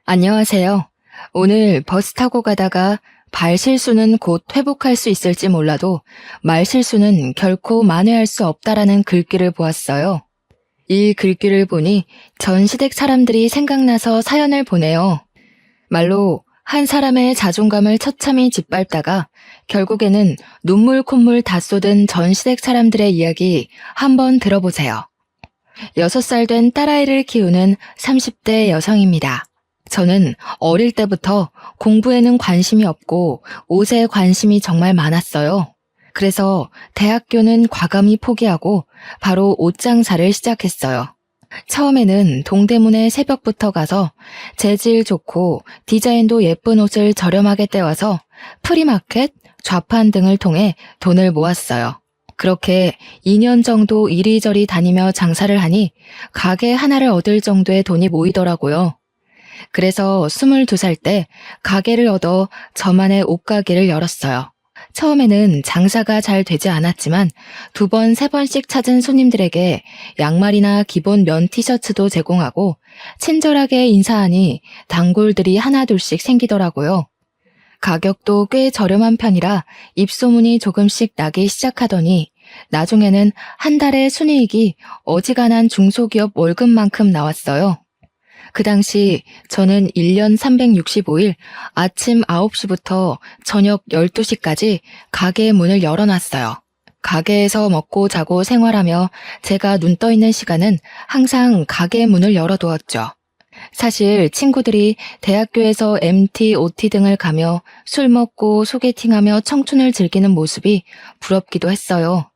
안녕하세요. 오늘 버스 타고 가다가 발 실수는 곧 회복할 수 있을지 몰라도 말 실수는 결코 만회할 수 없다라는 글귀를 보았어요. 이 글귀를 보니 전 시댁 사람들이 생각나서 사연을 보내요. 말로 한 사람의 자존감을 처참히 짓밟다가 결국에는 눈물 콧물 다 쏟은 전 시댁 사람들의 이야기 한번 들어보세요. 6살 된 딸아이를 키우는 30대 여성입니다. 저는 어릴 때부터 공부에는 관심이 없고 옷에 관심이 정말 많았어요. 그래서 대학교는 과감히 포기하고 바로 옷 장사를 시작했어요. 처음에는 동대문에 새벽부터 가서 재질 좋고 디자인도 예쁜 옷을 저렴하게 떼와서 프리마켓, 좌판 등을 통해 돈을 모았어요. 그렇게 2년 정도 이리저리 다니며 장사를 하니 가게 하나를 얻을 정도의 돈이 모이더라고요. 그래서 22살 때 가게를 얻어 저만의 옷가게를 열었어요. 처음에는 장사가 잘 되지 않았지만 2번, 3번씩 찾은 손님들에게 양말이나 기본 면 티셔츠도 제공하고 친절하게 인사하니 단골들이 하나둘씩 생기더라고요. 가격도 꽤 저렴한 편이라 입소문이 조금씩 나기 시작하더니 나중에는 한 달에 순이익이 어지간한 중소기업 월급만큼 나왔어요. 그 당시 저는 1년 365일 아침 9시부터 저녁 12시까지 가게 문을 열어놨어요. 가게에서 먹고 자고 생활하며 제가 눈 떠 있는 시간은 항상 가게 문을 열어두었죠. 사실 친구들이 대학교에서 MT, OT 등을 가며 술 먹고 소개팅하며 청춘을 즐기는 모습이 부럽기도 했어요.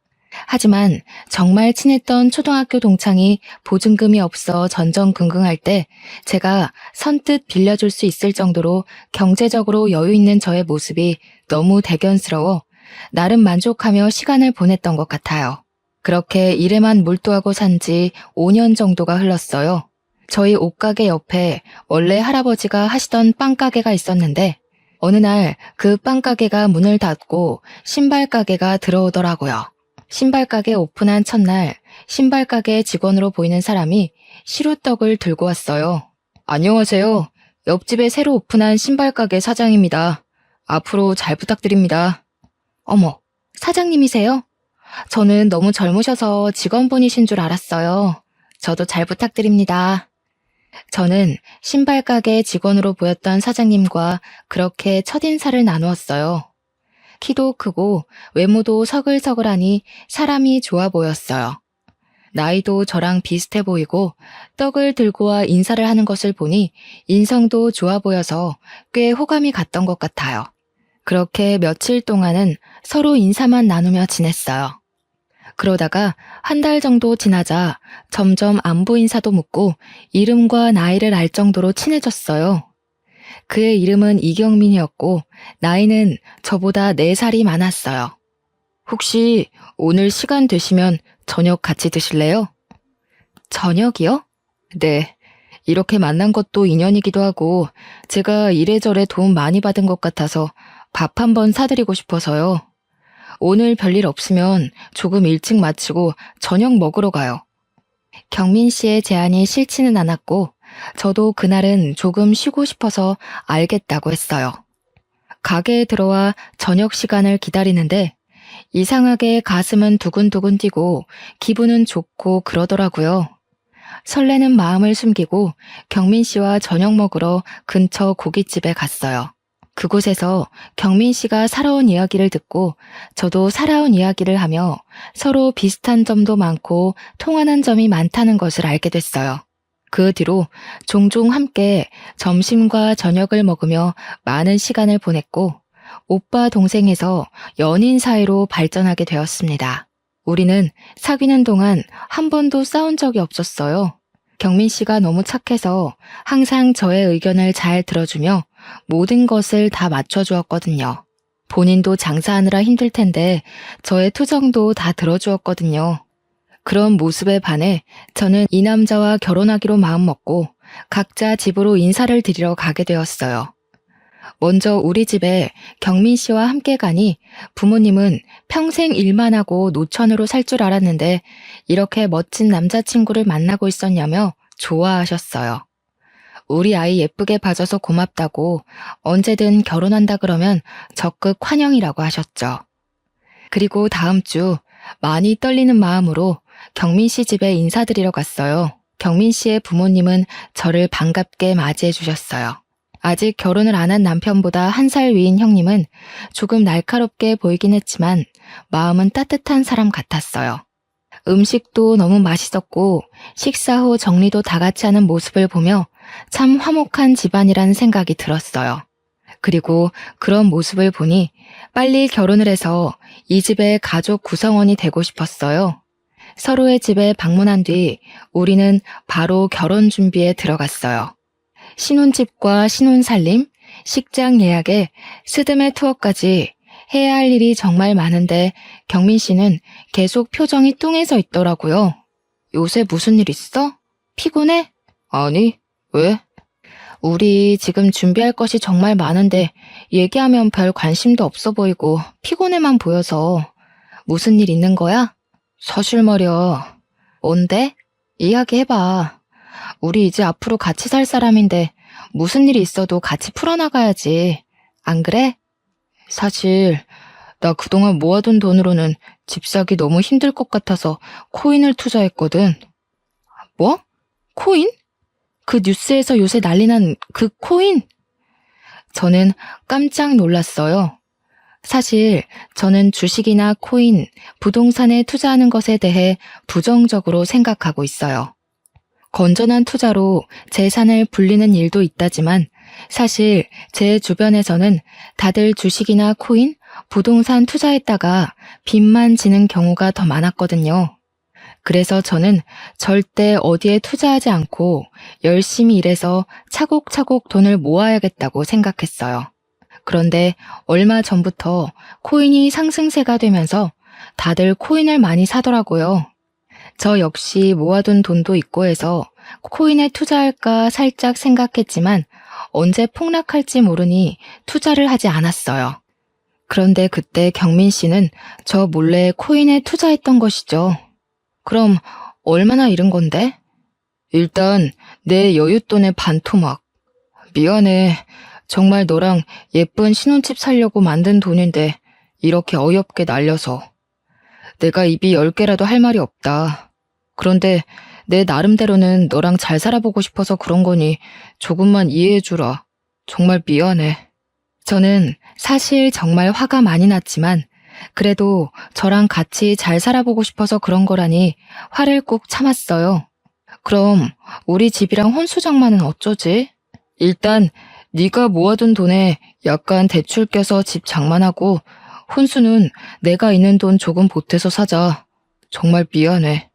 하지만 정말 친했던 초등학교 동창이 보증금이 없어 전전긍긍할 때 제가 선뜻 빌려줄 수 있을 정도로 경제적으로 여유 있는 저의 모습이 너무 대견스러워 나름 만족하며 시간을 보냈던 것 같아요. 그렇게 일에만 몰두하고 산 지 5년 정도가 흘렀어요. 저희 옷가게 옆에 원래 할아버지가 하시던 빵가게가 있었는데 어느 날 그 빵가게가 문을 닫고 신발가게가 들어오더라고요. 신발가게 오픈한 첫날 신발가게 직원으로 보이는 사람이 시루떡을 들고 왔어요. 안녕하세요. 옆집에 새로 오픈한 신발가게 사장입니다. 앞으로 잘 부탁드립니다. 어머, 사장님이세요? 저는 너무 젊으셔서 직원분이신 줄 알았어요. 저도 잘 부탁드립니다. 저는 신발가게 직원으로 보였던 사장님과 그렇게 첫인사를 나누었어요. 키도 크고 외모도 서글서글하니 사람이 좋아 보였어요. 나이도 저랑 비슷해 보이고 떡을 들고 와 인사를 하는 것을 보니 인성도 좋아 보여서 꽤 호감이 갔던 것 같아요. 그렇게 며칠 동안은 서로 인사만 나누며 지냈어요. 그러다가 한 달 정도 지나자 점점 안부 인사도 묻고 이름과 나이를 알 정도로 친해졌어요. 그의 이름은 이경민이었고 나이는 저보다 4살이 많았어요. 혹시 오늘 시간 되시면 저녁 같이 드실래요? 저녁이요? 네. 이렇게 만난 것도 인연이기도 하고 제가 이래저래 도움 많이 받은 것 같아서 밥 한번 사드리고 싶어서요. 오늘 별일 없으면 조금 일찍 마치고 저녁 먹으러 가요. 경민 씨의 제안이 싫지는 않았고 저도 그날은 조금 쉬고 싶어서 알겠다고 했어요. 가게에 들어와 저녁 시간을 기다리는데 이상하게 가슴은 두근두근 뛰고 기분은 좋고 그러더라고요. 설레는 마음을 숨기고 경민 씨와 저녁 먹으러 근처 고깃집에 갔어요. 그곳에서 경민 씨가 살아온 이야기를 듣고 저도 살아온 이야기를 하며 서로 비슷한 점도 많고 통하는 점이 많다는 것을 알게 됐어요. 그 뒤로 종종 함께 점심과 저녁을 먹으며 많은 시간을 보냈고 오빠 동생에서 연인 사이로 발전하게 되었습니다. 우리는 사귀는 동안 한 번도 싸운 적이 없었어요. 경민 씨가 너무 착해서 항상 저의 의견을 잘 들어주며 모든 것을 다 맞춰주었거든요. 본인도 장사하느라 힘들 텐데 저의 투정도 다 들어주었거든요. 그런 모습에 반해 저는 이 남자와 결혼하기로 마음먹고 각자 집으로 인사를 드리러 가게 되었어요. 먼저 우리 집에 경민 씨와 함께 가니 부모님은 평생 일만 하고 노천으로 살 줄 알았는데 이렇게 멋진 남자친구를 만나고 있었냐며 좋아하셨어요. 우리 아이 예쁘게 봐줘서 고맙다고 언제든 결혼한다 그러면 적극 환영이라고 하셨죠. 그리고 다음 주 많이 떨리는 마음으로 경민 씨 집에 인사드리러 갔어요. 경민 씨의 부모님은 저를 반갑게 맞이해 주셨어요. 아직 결혼을 안 한 남편보다 1살 위인 형님은 조금 날카롭게 보이긴 했지만 마음은 따뜻한 사람 같았어요. 음식도 너무 맛있었고 식사 후 정리도 다 같이 하는 모습을 보며 참 화목한 집안이라는 생각이 들었어요. 그리고 그런 모습을 보니 빨리 결혼을 해서 이 집의 가족 구성원이 되고 싶었어요. 서로의 집에 방문한 뒤 우리는 바로 결혼 준비에 들어갔어요. 신혼집과 신혼살림, 식장 예약에 스드메 투어까지 해야 할 일이 정말 많은데 경민 씨는 계속 표정이 뚱해져 있더라고요. 요새 무슨 일 있어? 피곤해? 아니, 왜? 우리 지금 준비할 것이 정말 많은데 얘기하면 별 관심도 없어 보이고 피곤해만 보여서. 무슨 일 있는 거야? 사실 말이야. 뭔데? 이야기해봐. 우리 이제 앞으로 같이 살 사람인데 무슨 일이 있어도 같이 풀어나가야지. 안 그래? 사실 나 그동안 모아둔 돈으로는 집 사기 너무 힘들 것 같아서 코인을 투자했거든. 뭐? 코인? 그 뉴스에서 요새 난리난 그 코인? 저는 깜짝 놀랐어요. 사실 저는 주식이나 코인, 부동산에 투자하는 것에 대해 부정적으로 생각하고 있어요. 건전한 투자로 재산을 불리는 일도 있다지만 사실 제 주변에서는 다들 주식이나 코인, 부동산 투자했다가 빚만 지는 경우가 더 많았거든요. 그래서 저는 절대 어디에 투자하지 않고 열심히 일해서 차곡차곡 돈을 모아야겠다고 생각했어요. 그런데 얼마 전부터 코인이 상승세가 되면서 다들 코인을 많이 사더라고요. 저 역시 모아둔 돈도 있고 해서 코인에 투자할까 살짝 생각했지만 언제 폭락할지 모르니 투자를 하지 않았어요. 그런데 그때 경민 씨는 저 몰래 코인에 투자했던 것이죠. 그럼 얼마나 잃은 건데? 일단 내 여윳돈의 반토막. 미안해. 정말 너랑 예쁜 신혼집 살려고 만든 돈인데 이렇게 어이없게 날려서. 내가 입이 10개라도 할 말이 없다. 그런데 내 나름대로는 너랑 잘 살아보고 싶어서 그런 거니 조금만 이해해주라. 정말 미안해. 저는 사실 정말 화가 많이 났지만 그래도 저랑 같이 잘 살아보고 싶어서 그런 거라니 화를 꾹 참았어요. 그럼 우리 집이랑 혼수장만은 어쩌지? 일단 네가 모아둔 돈에 약간 대출 껴서 집 장만하고 혼수는 내가 있는 돈 조금 보태서 사자. 정말 미안해.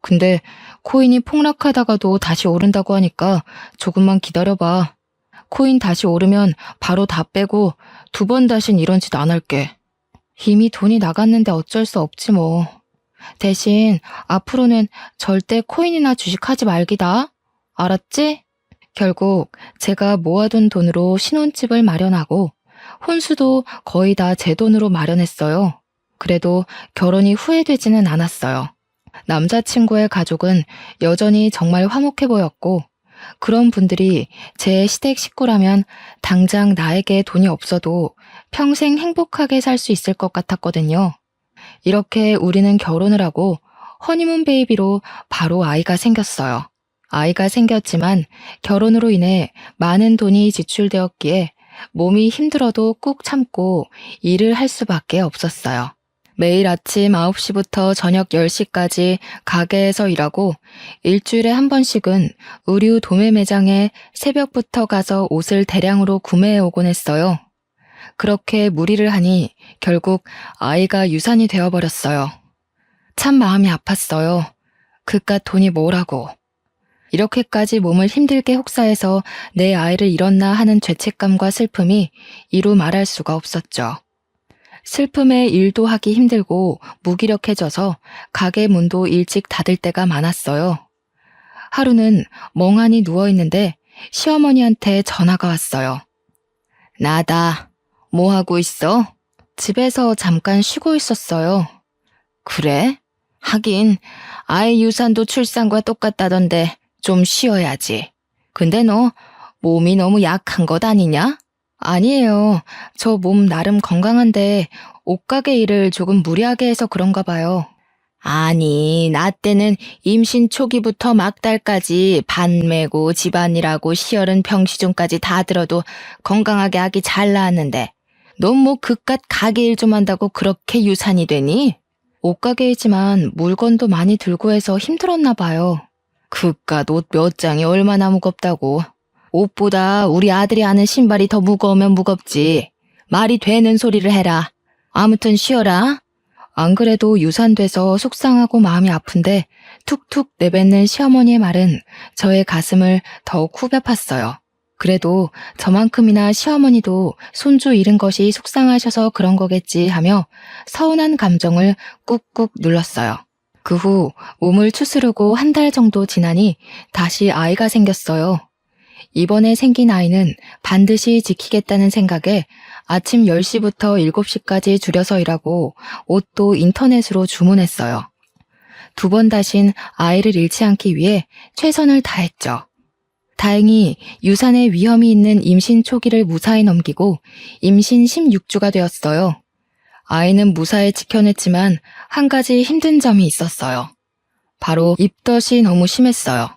근데 코인이 폭락하다가도 다시 오른다고 하니까 조금만 기다려봐. 코인 다시 오르면 바로 다 빼고 2번 다신 이런 짓 안 할게. 이미 돈이 나갔는데 어쩔 수 없지 뭐. 대신 앞으로는 절대 코인이나 주식하지 말기다. 알았지? 결국 제가 모아둔 돈으로 신혼집을 마련하고 혼수도 거의 다 제 돈으로 마련했어요. 그래도 결혼이 후회되지는 않았어요. 남자친구의 가족은 여전히 정말 화목해 보였고 그런 분들이 제 시댁 식구라면 당장 나에게 돈이 없어도 평생 행복하게 살 수 있을 것 같았거든요. 이렇게 우리는 결혼을 하고 허니문 베이비로 바로 아이가 생겼어요. 아이가 생겼지만 결혼으로 인해 많은 돈이 지출되었기에 몸이 힘들어도 꾹 참고 일을 할 수밖에 없었어요. 매일 아침 9시부터 저녁 10시까지 가게에서 일하고 일주일에 한 번씩은 의류 도매 매장에 새벽부터 가서 옷을 대량으로 구매해 오곤 했어요. 그렇게 무리를 하니 결국 아이가 유산이 되어버렸어요. 참 마음이 아팠어요. 그깟 돈이 뭐라고. 이렇게까지 몸을 힘들게 혹사해서 내 아이를 잃었나 하는 죄책감과 슬픔이 이루 말할 수가 없었죠. 슬픔에 일도 하기 힘들고 무기력해져서 가게 문도 일찍 닫을 때가 많았어요. 하루는 멍하니 누워있는데 시어머니한테 전화가 왔어요. 나다. 뭐 하고 있어? 집에서 잠깐 쉬고 있었어요. 그래? 하긴 아이 유산도 출산과 똑같다던데 좀 쉬어야지. 근데 너 몸이 너무 약한 것 아니냐? 아니에요. 저 몸 나름 건강한데 옷가게 일을 조금 무리하게 해서 그런가 봐요. 아니, 나 때는 임신 초기부터 막달까지 반 메고 집안일하고 시열은 병시중까지 다 들어도 건강하게 아기 잘 낳았는데 넌 뭐 그깟 가게 일 좀 한다고 그렇게 유산이 되니? 옷가게이지만 물건도 많이 들고 해서 힘들었나 봐요. 그깟 옷 몇 장이 얼마나 무겁다고. 옷보다 우리 아들이 하는 신발이 더 무거우면 무겁지. 말이 되는 소리를 해라. 아무튼 쉬어라. 안 그래도 유산돼서 속상하고 마음이 아픈데 툭툭 내뱉는 시어머니의 말은 저의 가슴을 더욱 후벼 팠어요. 그래도 저만큼이나 시어머니도 손주 잃은 것이 속상하셔서 그런 거겠지 하며 서운한 감정을 꾹꾹 눌렀어요. 그 후 몸을 추스르고 한 달 정도 지나니 다시 아이가 생겼어요. 이번에 생긴 아이는 반드시 지키겠다는 생각에 아침 10시부터 7시까지 줄여서 일하고 옷도 인터넷으로 주문했어요. 두 번 다신 아이를 잃지 않기 위해 최선을 다했죠. 다행히 유산에 위험이 있는 임신 초기를 무사히 넘기고 임신 16주가 되었어요. 아이는 무사히 지켜냈지만 한 가지 힘든 점이 있었어요. 바로 입덧이 너무 심했어요.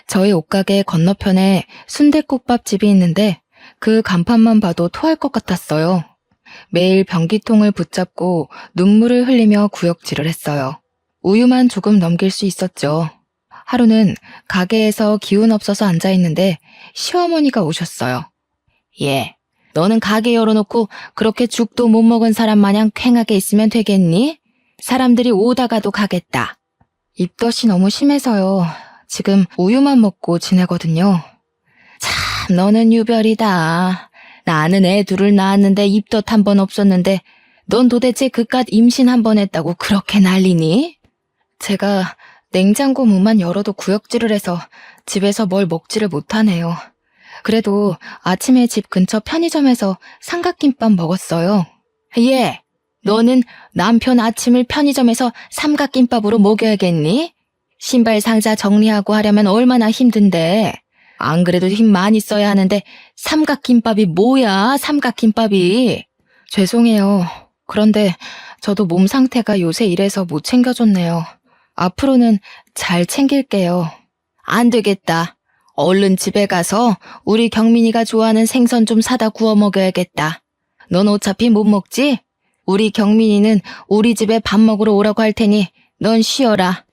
저희 옷가게 건너편에 순댓국밥집이 있는데 그 간판만 봐도 토할 것 같았어요. 매일 변기통을 붙잡고 눈물을 흘리며 구역질을 했어요. 우유만 조금 넘길 수 있었죠. 하루는 가게에서 기운 없어서 앉아있는데 시어머니가 오셨어요. 예, 너는 가게 열어놓고 그렇게 죽도 못 먹은 사람 마냥 쾌하게 있으면 되겠니? 사람들이 오다가도 가겠다. 입덧이 너무 심해서요. 지금 우유만 먹고 지내거든요. 참, 너는 유별이다. 나는 애 둘을 낳았는데 입덧 한 번 없었는데 넌 도대체 그깟 임신 한 번 했다고 그렇게 난리니? 제가 냉장고 문만 열어도 구역질을 해서 집에서 뭘 먹지를 못하네요. 그래도 아침에 집 근처 편의점에서 삼각김밥 먹었어요. 예, 너는 남편 아침을 편의점에서 삼각김밥으로 먹여야겠니? 신발 상자 정리하고 하려면 얼마나 힘든데. 안 그래도 힘 많이 써야 하는데 삼각김밥이 뭐야, 삼각김밥이. 죄송해요. 그런데 저도 몸 상태가 요새 이래서 못 챙겨줬네요. 앞으로는 잘 챙길게요. 안 되겠다. 얼른 집에 가서 우리 경민이가 좋아하는 생선 좀 사다 구워 먹여야겠다. 넌 어차피 못 먹지? 우리 경민이는 우리 집에 밥 먹으러 오라고 할 테니 넌 쉬어라.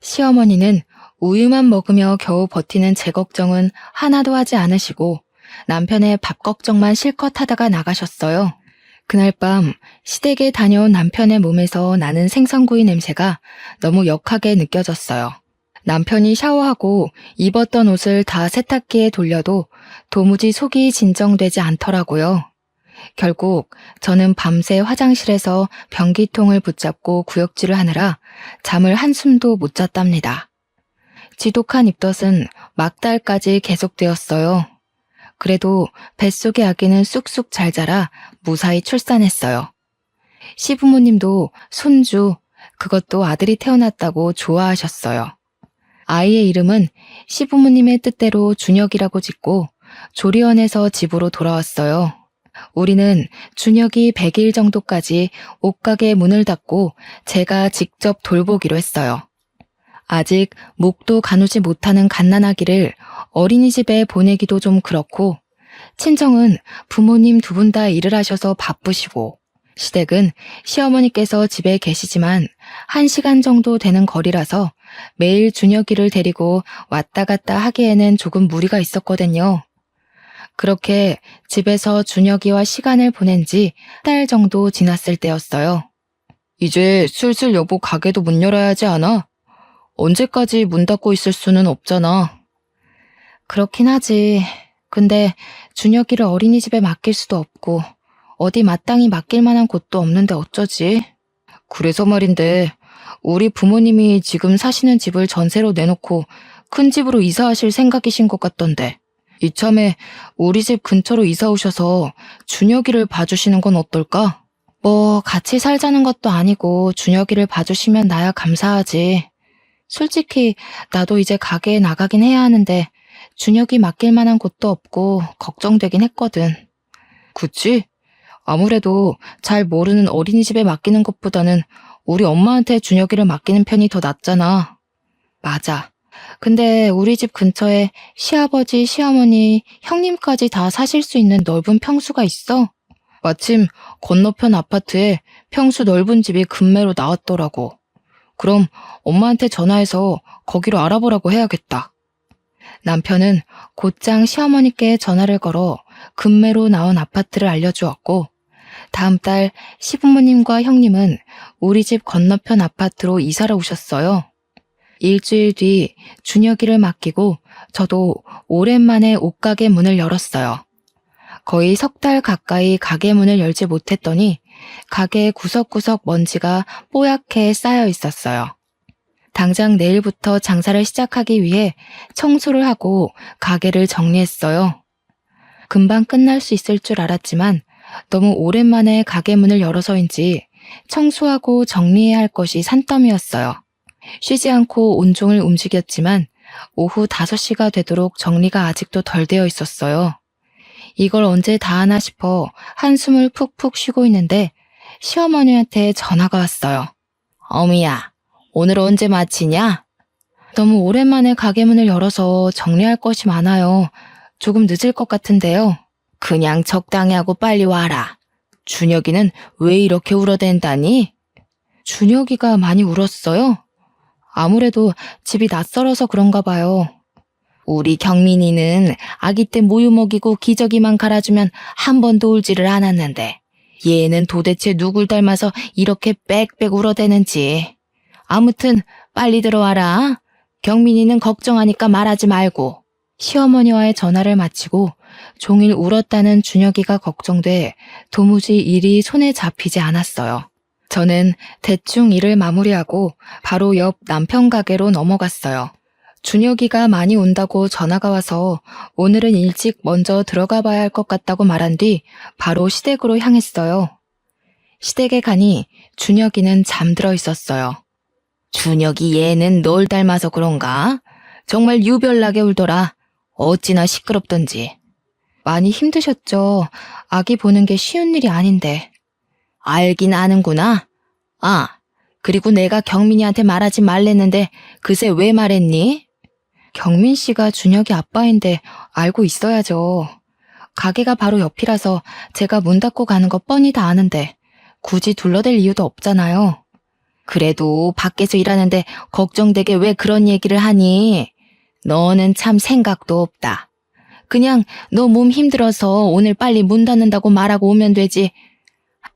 시어머니는 우유만 먹으며 겨우 버티는 제 걱정은 하나도 하지 않으시고 남편의 밥 걱정만 실컷 하다가 나가셨어요. 그날 밤 시댁에 다녀온 남편의 몸에서 나는 생선구이 냄새가 너무 역하게 느껴졌어요. 남편이 샤워하고 입었던 옷을 다 세탁기에 돌려도 도무지 속이 진정되지 않더라고요. 결국 저는 밤새 화장실에서 변기통을 붙잡고 구역질을 하느라 잠을 한숨도 못 잤답니다. 지독한 입덧은 막달까지 계속되었어요. 그래도 뱃속의 아기는 쑥쑥 잘 자라 무사히 출산했어요. 시부모님도 손주, 그것도 아들이 태어났다고 좋아하셨어요. 아이의 이름은 시부모님의 뜻대로 준혁이라고 짓고 조리원에서 집으로 돌아왔어요. 우리는 준혁이 100일 정도까지 옷가게 문을 닫고 제가 직접 돌보기로 했어요. 아직 목도 가누지 못하는 갓난아기를 어린이집에 보내기도 좀 그렇고 친정은 부모님 두 분 다 일을 하셔서 바쁘시고 시댁은 시어머니께서 집에 계시지만 1시간 정도 되는 거리라서 매일 준혁이를 데리고 왔다 갔다 하기에는 조금 무리가 있었거든요. 그렇게 집에서 준혁이와 시간을 보낸 지 한 달 정도 지났을 때였어요. 이제 슬슬 여보 가게도 문 열어야 하지 않아? 언제까지 문 닫고 있을 수는 없잖아. 그렇긴 하지. 근데 준혁이를 어린이집에 맡길 수도 없고 어디 마땅히 맡길 만한 곳도 없는데 어쩌지? 그래서 말인데 우리 부모님이 지금 사시는 집을 전세로 내놓고 큰 집으로 이사하실 생각이신 것 같던데 이참에 우리 집 근처로 이사 오셔서 준혁이를 봐주시는 건 어떨까? 뭐 같이 살자는 것도 아니고 준혁이를 봐주시면 나야 감사하지. 솔직히 나도 이제 가게에 나가긴 해야 하는데 준혁이 맡길 만한 곳도 없고 걱정되긴 했거든. 그치? 아무래도 잘 모르는 어린이집에 맡기는 것보다는 우리 엄마한테 준혁이를 맡기는 편이 더 낫잖아. 맞아. 근데 우리 집 근처에 시아버지, 시어머니, 형님까지 다 사실 수 있는 넓은 평수가 있어. 마침 건너편 아파트에 평수 넓은 집이 급매로 나왔더라고. 그럼 엄마한테 전화해서 거기로 알아보라고 해야겠다. 남편은 곧장 시어머니께 전화를 걸어 급매로 나온 아파트를 알려주었고, 다음 달 시부모님과 형님은 우리 집 건너편 아파트로 이사를 오셨어요. 일주일 뒤 준혁이를 맡기고 저도 오랜만에 옷가게 문을 열었어요. 거의 석 달 가까이 가게 문을 열지 못했더니 가게 구석구석 먼지가 뽀얗게 쌓여 있었어요. 당장 내일부터 장사를 시작하기 위해 청소를 하고 가게를 정리했어요. 금방 끝날 수 있을 줄 알았지만 너무 오랜만에 가게 문을 열어서인지 청소하고 정리해야 할 것이 산더미였어요. 쉬지 않고 온종일 움직였지만 오후 5시가 되도록 정리가 아직도 덜 되어 있었어요. 이걸 언제 다 하나 싶어 한숨을 푹푹 쉬고 있는데 시어머니한테 전화가 왔어요. 어미야, 오늘 언제 마치냐? 너무 오랜만에 가게 문을 열어서 정리할 것이 많아요. 조금 늦을 것 같은데요. 그냥 적당히 하고 빨리 와라. 준혁이는 왜 이렇게 울어댄다니? 준혁이가 많이 울었어요? 아무래도 집이 낯설어서 그런가 봐요. 우리 경민이는 아기 때 모유 먹이고 기저귀만 갈아주면 한 번도 울지를 않았는데 얘는 도대체 누굴 닮아서 이렇게 빽빽 울어대는지. 아무튼 빨리 들어와라. 경민이는 걱정하니까 말하지 말고. 시어머니와의 전화를 마치고 종일 울었다는 준혁이가 걱정돼 도무지 일이 손에 잡히지 않았어요. 저는 대충 일을 마무리하고 바로 옆 남편 가게로 넘어갔어요. 준혁이가 많이 온다고 전화가 와서 오늘은 일찍 먼저 들어가 봐야 할 것 같다고 말한 뒤 바로 시댁으로 향했어요. 시댁에 가니 준혁이는 잠들어 있었어요. 준혁이 얘는 널 닮아서 그런가? 정말 유별나게 울더라. 어찌나 시끄럽던지. 많이 힘드셨죠. 아기 보는 게 쉬운 일이 아닌데. 알긴 아는구나. 아, 그리고 내가 경민이한테 말하지 말랬는데 그새 왜 말했니? 경민 씨가 준혁이 아빠인데 알고 있어야죠. 가게가 바로 옆이라서 제가 문 닫고 가는 거 뻔히 다 아는데 굳이 둘러댈 이유도 없잖아요. 그래도 밖에서 일하는데 걱정되게 왜 그런 얘기를 하니? 너는 참 생각도 없다. 그냥 너 몸 힘들어서 오늘 빨리 문 닫는다고 말하고 오면 되지.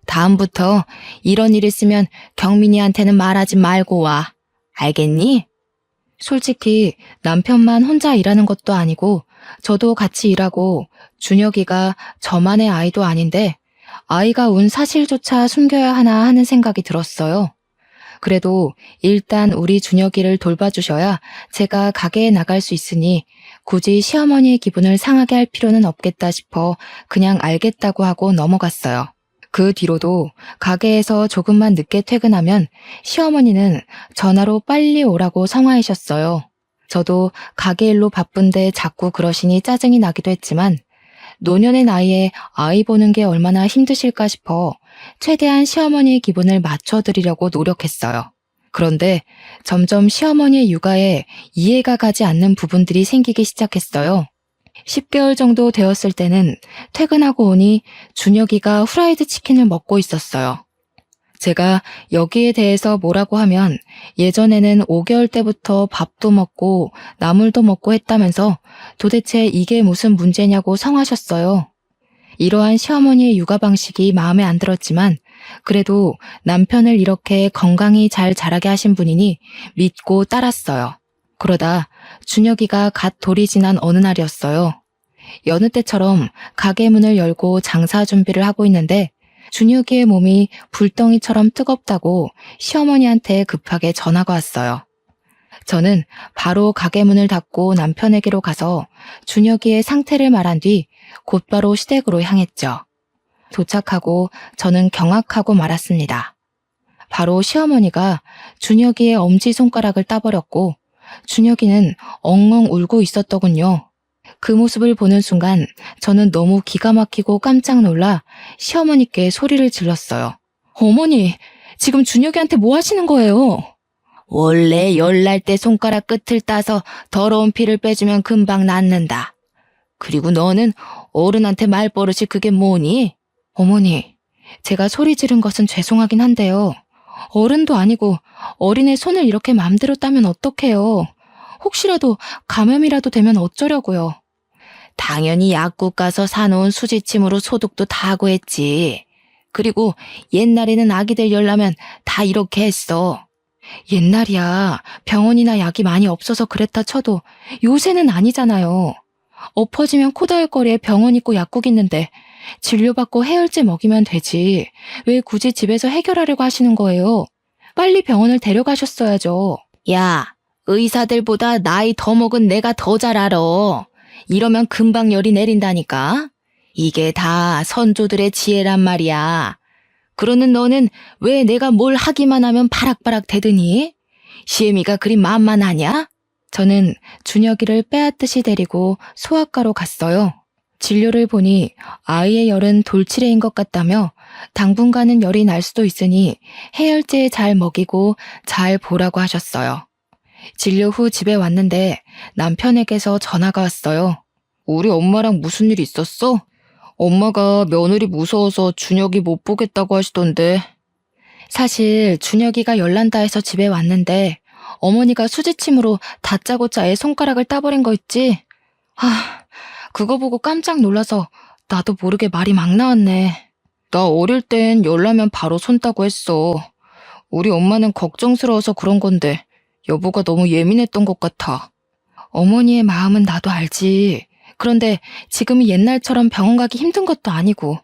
다음부터 이런 일 있으면 경민이한테는 말하지 말고 와. 알겠니? 솔직히 남편만 혼자 일하는 것도 아니고 저도 같이 일하고 준혁이가 저만의 아이도 아닌데 아이가 운 사실조차 숨겨야 하나 하는 생각이 들었어요. 그래도 일단 우리 준혁이를 돌봐주셔야 제가 가게에 나갈 수 있으니 굳이 시어머니의 기분을 상하게 할 필요는 없겠다 싶어 그냥 알겠다고 하고 넘어갔어요. 그 뒤로도 가게에서 조금만 늦게 퇴근하면 시어머니는 전화로 빨리 오라고 성화하셨어요. 저도 가게 일로 바쁜데 자꾸 그러시니 짜증이 나기도 했지만 노년의 나이에 아이 보는 게 얼마나 힘드실까 싶어 최대한 시어머니의 기분을 맞춰드리려고 노력했어요. 그런데 점점 시어머니의 육아에 이해가 가지 않는 부분들이 생기기 시작했어요. 10개월 정도 되었을 때는 퇴근하고 오니 준혁이가 후라이드 치킨을 먹고 있었어요. 제가 여기에 대해서 뭐라고 하면 예전에는 5개월 때부터 밥도 먹고 나물도 먹고 했다면서 도대체 이게 무슨 문제냐고 성하셨어요. 이러한 시어머니의 육아 방식이 마음에 안 들었지만 그래도 남편을 이렇게 건강히 잘 자라게 하신 분이니 믿고 따랐어요. 그러다 준혁이가 갓 돌이 지난 어느 날이었어요. 여느 때처럼 가게 문을 열고 장사 준비를 하고 있는데 준혁이의 몸이 불덩이처럼 뜨겁다고 시어머니한테 급하게 전화가 왔어요. 저는 바로 가게 문을 닫고 남편에게로 가서 준혁이의 상태를 말한 뒤 곧바로 시댁으로 향했죠. 도착하고 저는 경악하고 말았습니다. 바로 시어머니가 준혁이의 엄지손가락을 따버렸고 준혁이는 엉엉 울고 있었더군요. 그 모습을 보는 순간 저는 너무 기가 막히고 깜짝 놀라 시어머니께 소리를 질렀어요. 어머니, 지금 준혁이한테 뭐 하시는 거예요? 원래 열날 때 손가락 끝을 따서 더러운 피를 빼주면 금방 낫는다. 그리고 너는 어른한테 말버릇이 그게 뭐니? 어머니, 제가 소리 지른 것은 죄송하긴 한데요. 어른도 아니고 어린애 손을 이렇게 맘대로 따면 어떡해요. 혹시라도 감염이라도 되면 어쩌려고요. 당연히 약국 가서 사놓은 수지침으로 소독도 다 하고 했지. 그리고 옛날에는 아기들 열나면 다 이렇게 했어. 옛날이야 병원이나 약이 많이 없어서 그랬다 쳐도 요새는 아니잖아요. 엎어지면 코다할 거리에 병원 있고 약국 있는데 진료받고 해열제 먹이면 되지. 왜 굳이 집에서 해결하려고 하시는 거예요? 빨리 병원을 데려가셨어야죠. 야, 의사들보다 나이 더 먹은 내가 더 잘 알아. 이러면 금방 열이 내린다니까. 이게 다 선조들의 지혜란 말이야. 그러는 너는 왜 내가 뭘 하기만 하면 바락바락 대드니? 시애미가 그리 만만하냐? 저는 준혁이를 빼앗듯이 데리고 소아과로 갔어요. 진료를 보니 아이의 열은 돌치레인 것 같다며 당분간은 열이 날 수도 있으니 해열제 잘 먹이고 잘 보라고 하셨어요. 진료 후 집에 왔는데 남편에게서 전화가 왔어요. 우리 엄마랑 무슨 일 있었어? 엄마가 며느리 무서워서 준혁이 못 보겠다고 하시던데. 사실 준혁이가 열난다 해서 집에 왔는데 어머니가 수지침으로 다짜고짜 애 손가락을 따버린 거 있지? 그거 보고 깜짝 놀라서 나도 모르게 말이 막 나왔네. 나 어릴 땐 열나면 바로 손 따고 했어. 우리 엄마는 걱정스러워서 그런 건데 여보가 너무 예민했던 것 같아. 어머니의 마음은 나도 알지. 그런데 지금이 옛날처럼 병원 가기 힘든 것도 아니고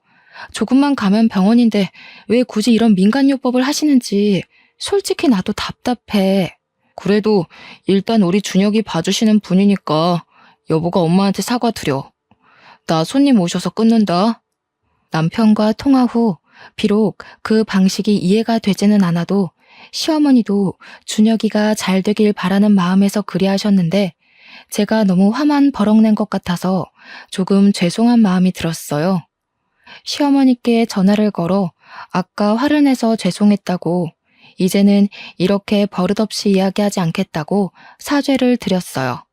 조금만 가면 병원인데 왜 굳이 이런 민간요법을 하시는지 솔직히 나도 답답해. 그래도 일단 우리 준혁이 봐주시는 분이니까 여보가 엄마한테 사과드려. 나 손님 오셔서 끊는다. 남편과 통화 후 비록 그 방식이 이해가 되지는 않아도 시어머니도 준혁이가 잘 되길 바라는 마음에서 그리하셨는데 제가 너무 화만 버럭낸 것 같아서 조금 죄송한 마음이 들었어요. 시어머니께 전화를 걸어 아까 화를 내서 죄송했다고 이제는 이렇게 버릇없이 이야기하지 않겠다고 사죄를 드렸어요.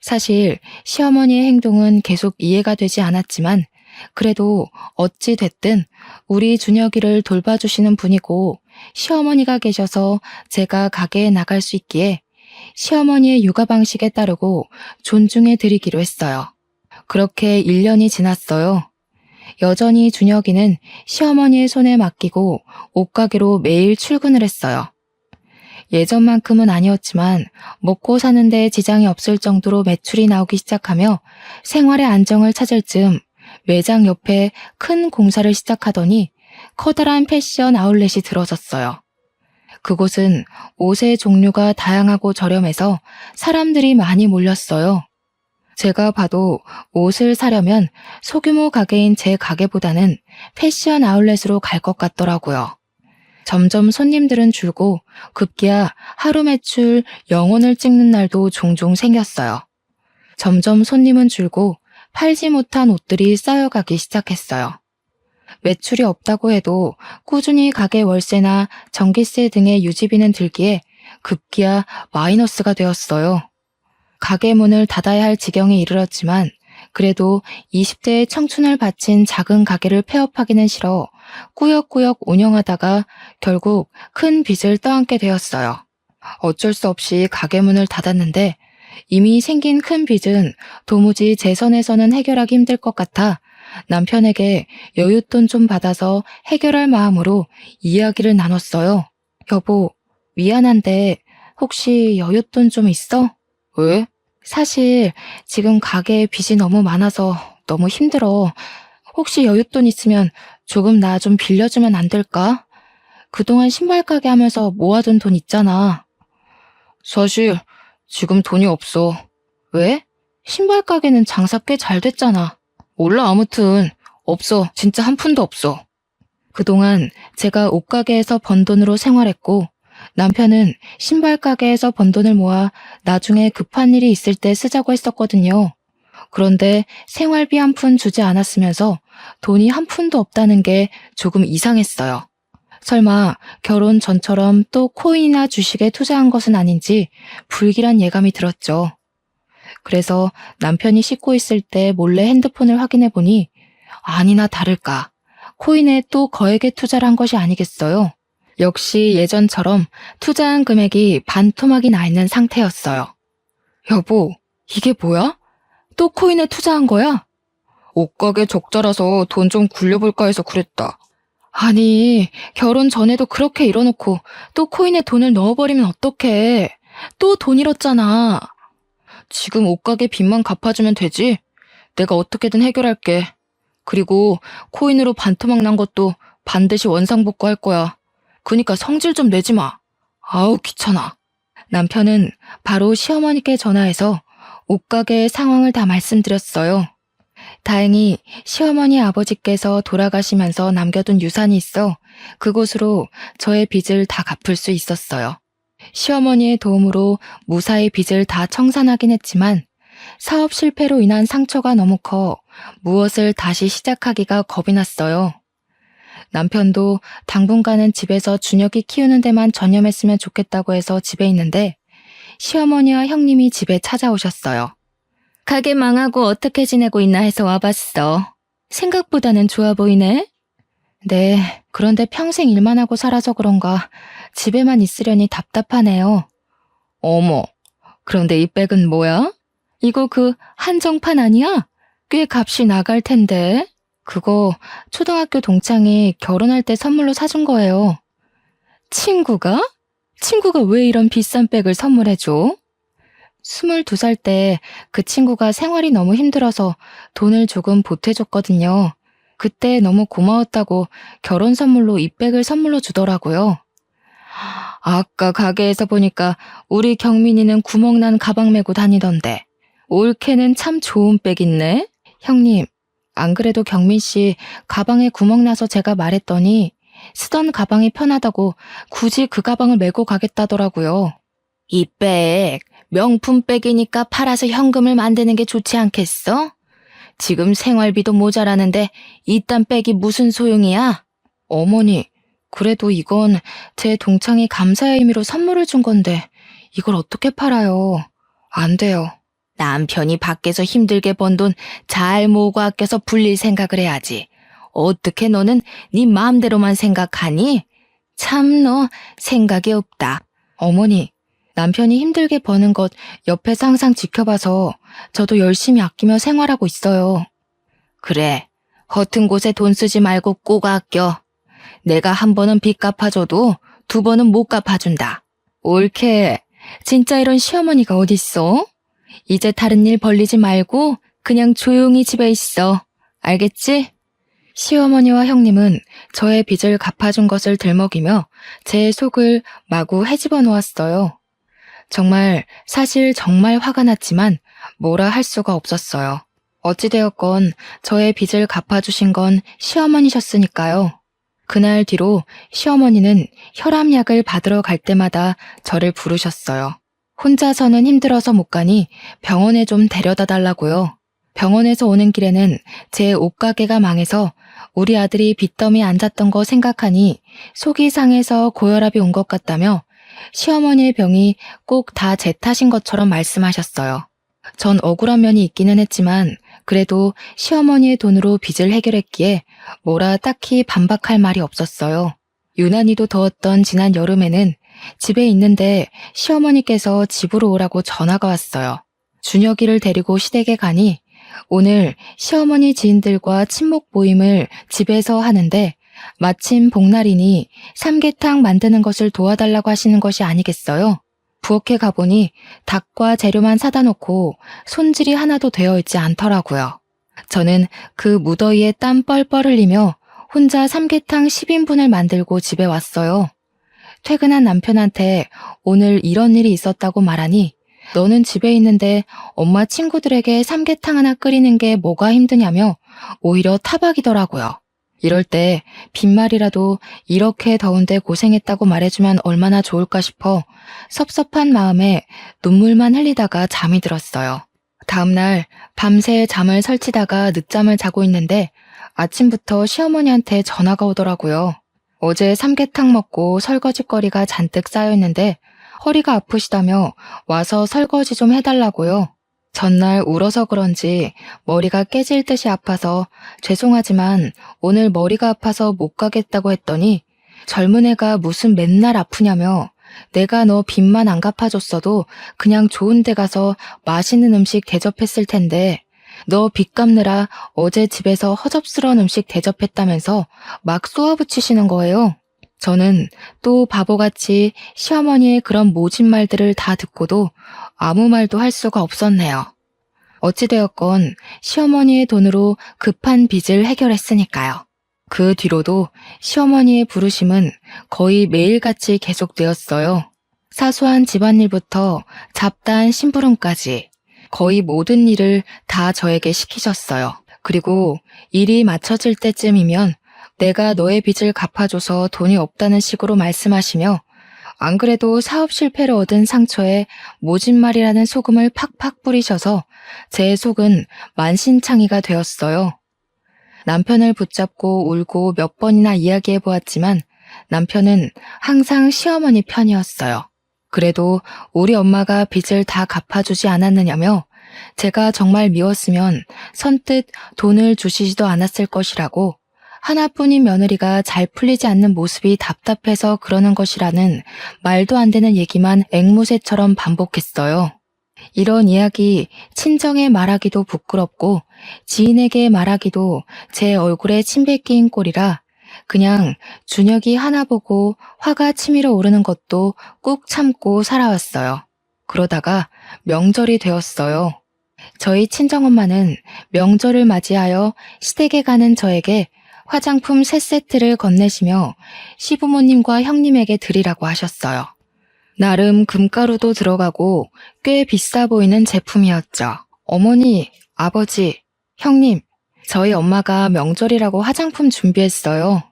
사실 시어머니의 행동은 계속 이해가 되지 않았지만 그래도 어찌 됐든 우리 준혁이를 돌봐주시는 분이고 시어머니가 계셔서 제가 가게에 나갈 수 있기에 시어머니의 육아 방식에 따르고 존중해 드리기로 했어요. 그렇게 1년이 지났어요. 여전히 준혁이는 시어머니의 손에 맡기고 옷가게로 매일 출근을 했어요. 예전만큼은 아니었지만 먹고 사는데 지장이 없을 정도로 매출이 나오기 시작하며 생활의 안정을 찾을 즈음 매장 옆에 큰 공사를 시작하더니 커다란 패션 아울렛이 들어섰어요. 그곳은 옷의 종류가 다양하고 저렴해서 사람들이 많이 몰렸어요. 제가 봐도 옷을 사려면 소규모 가게인 제 가게보다는 패션 아울렛으로 갈 것 같더라고요. 점점 손님들은 줄고 급기야 하루 매출 0원을 찍는 날도 종종 생겼어요. 점점 손님은 줄고 팔지 못한 옷들이 쌓여가기 시작했어요. 매출이 없다고 해도 꾸준히 가게 월세나 전기세 등의 유지비는 들기에 급기야 마이너스가 되었어요. 가게 문을 닫아야 할 지경에 이르렀지만 그래도 20대의 청춘을 바친 작은 가게를 폐업하기는 싫어 꾸역꾸역 운영하다가 결국 큰 빚을 떠안게 되었어요. 어쩔 수 없이 가게 문을 닫았는데 이미 생긴 큰 빚은 도무지 제 선에서는 해결하기 힘들 것 같아 남편에게 여윳돈 좀 받아서 해결할 마음으로 이야기를 나눴어요. 여보, 미안한데 혹시 여윳돈 좀 있어? 왜? 사실 지금 가게에 빚이 너무 많아서 너무 힘들어. 혹시 여윳돈 있으면 조금 나 좀 빌려주면 안 될까? 그동안 신발 가게 하면서 모아둔 돈 있잖아. 사실 지금 돈이 없어. 왜? 신발 가게는 장사 꽤 잘 됐잖아. 몰라 아무튼 없어. 진짜 한 푼도 없어. 그동안 제가 옷가게에서 번 돈으로 생활했고 남편은 신발 가게에서 번 돈을 모아 나중에 급한 일이 있을 때 쓰자고 했었거든요. 그런데 생활비 한 푼 주지 않았으면서 돈이 한 푼도 없다는 게 조금 이상했어요. 설마 결혼 전처럼 또 코인이나 주식에 투자한 것은 아닌지 불길한 예감이 들었죠. 그래서 남편이 씻고 있을 때 몰래 핸드폰을 확인해 보니 아니나 다를까 코인에 또 거액의 투자를 한 것이 아니겠어요. 역시 예전처럼 투자한 금액이 반토막이 나 있는 상태였어요. 여보, 이게 뭐야? 또 코인에 투자한 거야? 옷가게 적자라서 돈 좀 굴려볼까 해서 그랬다. 아니, 결혼 전에도 그렇게 이러놓고 또 코인에 돈을 넣어버리면 어떡해. 또 돈 잃었잖아. 지금 옷가게 빚만 갚아주면 되지? 내가 어떻게든 해결할게. 그리고 코인으로 반토막 난 것도 반드시 원상복구할 거야. 그니까 성질 좀 내지 마. 아우 귀찮아. 남편은 바로 시어머니께 전화해서 옷가게의 상황을 다 말씀드렸어요. 다행히 시어머니 아버지께서 돌아가시면서 남겨둔 유산이 있어 그곳으로 저의 빚을 다 갚을 수 있었어요. 시어머니의 도움으로 무사히 빚을 다 청산하긴 했지만 사업 실패로 인한 상처가 너무 커 무엇을 다시 시작하기가 겁이 났어요. 남편도 당분간은 집에서 준혁이 키우는 데만 전념했으면 좋겠다고 해서 집에 있는데 시어머니와 형님이 집에 찾아오셨어요. 가게 망하고 어떻게 지내고 있나 해서 와봤어. 생각보다는 좋아 보이네? 네, 그런데 평생 일만 하고 살아서 그런가 집에만 있으려니 답답하네요. 어머, 그런데 이 백은 뭐야? 이거 그 한정판 아니야? 꽤 값이 나갈 텐데. 그거 초등학교 동창이 결혼할 때 선물로 사준 거예요. 친구가? 친구가 왜 이런 비싼 백을 선물해줘? 22살 때 그 친구가 생활이 너무 힘들어서 돈을 조금 보태줬거든요. 그때 너무 고마웠다고 결혼 선물로 이 백을 선물로 주더라고요. 아까 가게에서 보니까 우리 경민이는 구멍난 가방 메고 다니던데. 올케는 참 좋은 백 있네. 형님, 안 그래도 경민 씨 가방에 구멍 나서 제가 말했더니 쓰던 가방이 편하다고 굳이 그 가방을 메고 가겠다더라고요. 이 백, 명품 백이니까 팔아서 현금을 만드는 게 좋지 않겠어? 지금 생활비도 모자라는데 이딴 백이 무슨 소용이야? 어머니, 그래도 이건 제 동창이 감사의 의미로 선물을 준 건데 이걸 어떻게 팔아요? 안 돼요. 남편이 밖에서 힘들게 번 돈 잘 모으고 아껴서 불릴 생각을 해야지. 어떻게 너는 네 마음대로만 생각하니? 참 너 생각이 없다. 어머니, 남편이 힘들게 버는 것 옆에서 항상 지켜봐서 저도 열심히 아끼며 생활하고 있어요. 그래, 허튼 곳에 돈 쓰지 말고 꼭 아껴. 내가 한 번은 빚 갚아줘도 두 번은 못 갚아준다. 옳게, 진짜 이런 시어머니가 어딨어? 이제 다른 일 벌리지 말고 그냥 조용히 집에 있어. 알겠지? 시어머니와 형님은 저의 빚을 갚아준 것을 들먹이며 제 속을 마구 헤집어 놓았어요. 사실 정말 화가 났지만 뭐라 할 수가 없었어요. 어찌되었건 저의 빚을 갚아주신 건 시어머니셨으니까요. 그날 뒤로 시어머니는 혈압약을 받으러 갈 때마다 저를 부르셨어요. 혼자서는 힘들어서 못 가니 병원에 좀 데려다 달라고요. 병원에서 오는 길에는 제 옷가게가 망해서 우리 아들이 빚더미에 앉았던 거 생각하니 속이 상해서 고혈압이 온 것 같다며 시어머니의 병이 꼭 다 제 탓인 것처럼 말씀하셨어요. 전 억울한 면이 있기는 했지만 그래도 시어머니의 돈으로 빚을 해결했기에 뭐라 딱히 반박할 말이 없었어요. 유난히도 더웠던 지난 여름에는 집에 있는데 시어머니께서 집으로 오라고 전화가 왔어요. 준혁이를 데리고 시댁에 가니 오늘 시어머니 지인들과 친목 모임을 집에서 하는데 마침 복날이니 삼계탕 만드는 것을 도와달라고 하시는 것이 아니겠어요? 부엌에 가보니 닭과 재료만 사다 놓고 손질이 하나도 되어 있지 않더라고요. 저는 그 무더위에 땀 뻘뻘 흘리며 혼자 삼계탕 10인분을 만들고 집에 왔어요. 퇴근한 남편한테 오늘 이런 일이 있었다고 말하니 너는 집에 있는데 엄마 친구들에게 삼계탕 하나 끓이는 게 뭐가 힘드냐며 오히려 타박이더라고요. 이럴 때 빈말이라도 이렇게 더운데 고생했다고 말해주면 얼마나 좋을까 싶어 섭섭한 마음에 눈물만 흘리다가 잠이 들었어요. 다음날 밤새 잠을 설치다가 늦잠을 자고 있는데 아침부터 시어머니한테 전화가 오더라고요. 어제 삼계탕 먹고 설거지거리가 잔뜩 쌓여있는데 허리가 아프시다며 와서 설거지 좀 해달라고요. 전날 울어서 그런지 머리가 깨질 듯이 아파서 죄송하지만 오늘 머리가 아파서 못 가겠다고 했더니 젊은 애가 무슨 맨날 아프냐며 내가 너 빚만 안 갚아줬어도 그냥 좋은 데 가서 맛있는 음식 대접했을 텐데 너 빚 갚느라 어제 집에서 허접스러운 음식 대접했다면서 막 쏘아붙이시는 거예요. 저는 또 바보같이 시어머니의 그런 모진 말들을 다 듣고도 아무 말도 할 수가 없었네요. 어찌되었건 시어머니의 돈으로 급한 빚을 해결했으니까요. 그 뒤로도 시어머니의 부르심은 거의 매일같이 계속되었어요. 사소한 집안일부터 잡다한 심부름까지 거의 모든 일을 다 저에게 시키셨어요. 그리고 일이 맞춰질 때쯤이면 내가 너의 빚을 갚아줘서 돈이 없다는 식으로 말씀하시며 안 그래도 사업 실패를 얻은 상처에 모진말이라는 소금을 팍팍 뿌리셔서 제 속은 만신창이가 되었어요. 남편을 붙잡고 울고 몇 번이나 이야기해 보았지만 남편은 항상 시어머니 편이었어요. 그래도 우리 엄마가 빚을 다 갚아주지 않았느냐며 제가 정말 미웠으면 선뜻 돈을 주시지도 않았을 것이라고 하나뿐인 며느리가 잘 풀리지 않는 모습이 답답해서 그러는 것이라는 말도 안 되는 얘기만 앵무새처럼 반복했어요. 이런 이야기 친정에 말하기도 부끄럽고 지인에게 말하기도 제 얼굴에 침 뱉기인 꼴이라 그냥 준혁이 하나 보고 화가 치밀어 오르는 것도 꾹 참고 살아왔어요. 그러다가 명절이 되었어요. 저희 친정엄마는 명절을 맞이하여 시댁에 가는 저에게 화장품 3세트를 건네시며 시부모님과 형님에게 드리라고 하셨어요. 나름 금가루도 들어가고 꽤 비싸 보이는 제품이었죠. 어머니, 아버지, 형님, 저희 엄마가 명절이라고 화장품 준비했어요.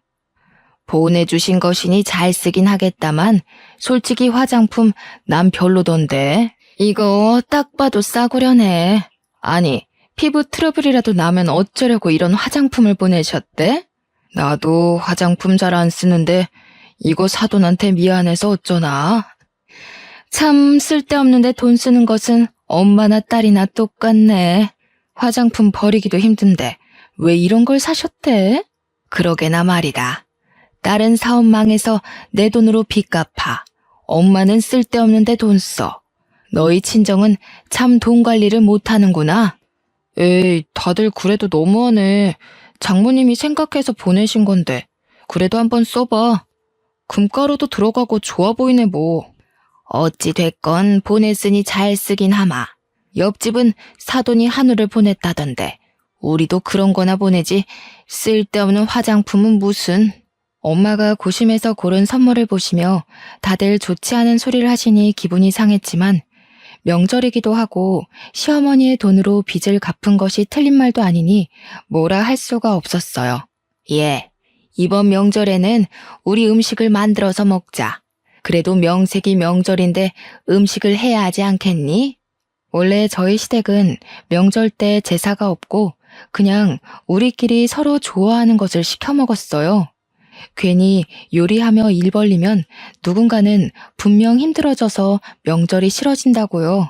보내주신 것이니 잘 쓰긴 하겠다만 솔직히 화장품 난 별로던데. 이거 딱 봐도 싸구려네. 아니, 피부 트러블이라도 나면 어쩌려고 이런 화장품을 보내셨대? 나도 화장품 잘 안 쓰는데 이거 사돈한테 미안해서 어쩌나. 참 쓸데없는데 돈 쓰는 것은 엄마나 딸이나 똑같네. 화장품 버리기도 힘든데 왜 이런 걸 사셨대? 그러게나 말이다. 딸은 사업 망해서 내 돈으로 빚 갚아. 엄마는 쓸데없는데 돈 써. 너희 친정은 참 돈 관리를 못하는구나. 에이, 다들 그래도 너무하네. 장모님이 생각해서 보내신 건데 그래도 한번 써봐. 금가루도 들어가고 좋아 보이네 뭐. 어찌 됐건 보냈으니 잘 쓰긴 하마. 옆집은 사돈이 한우를 보냈다던데 우리도 그런 거나 보내지 쓸데없는 화장품은 무슨. 엄마가 고심해서 고른 선물을 보시며 다들 좋지 않은 소리를 하시니 기분이 상했지만 명절이기도 하고 시어머니의 돈으로 빚을 갚은 것이 틀린 말도 아니니 뭐라 할 수가 없었어요. 예, 이번 명절에는 우리 음식을 만들어서 먹자. 그래도 명색이 명절인데 음식을 해야 하지 않겠니? 원래 저희 시댁은 명절 때 제사가 없고 그냥 우리끼리 서로 좋아하는 것을 시켜 먹었어요. 괜히 요리하며 일 벌리면 누군가는 분명 힘들어져서 명절이 싫어진다고요.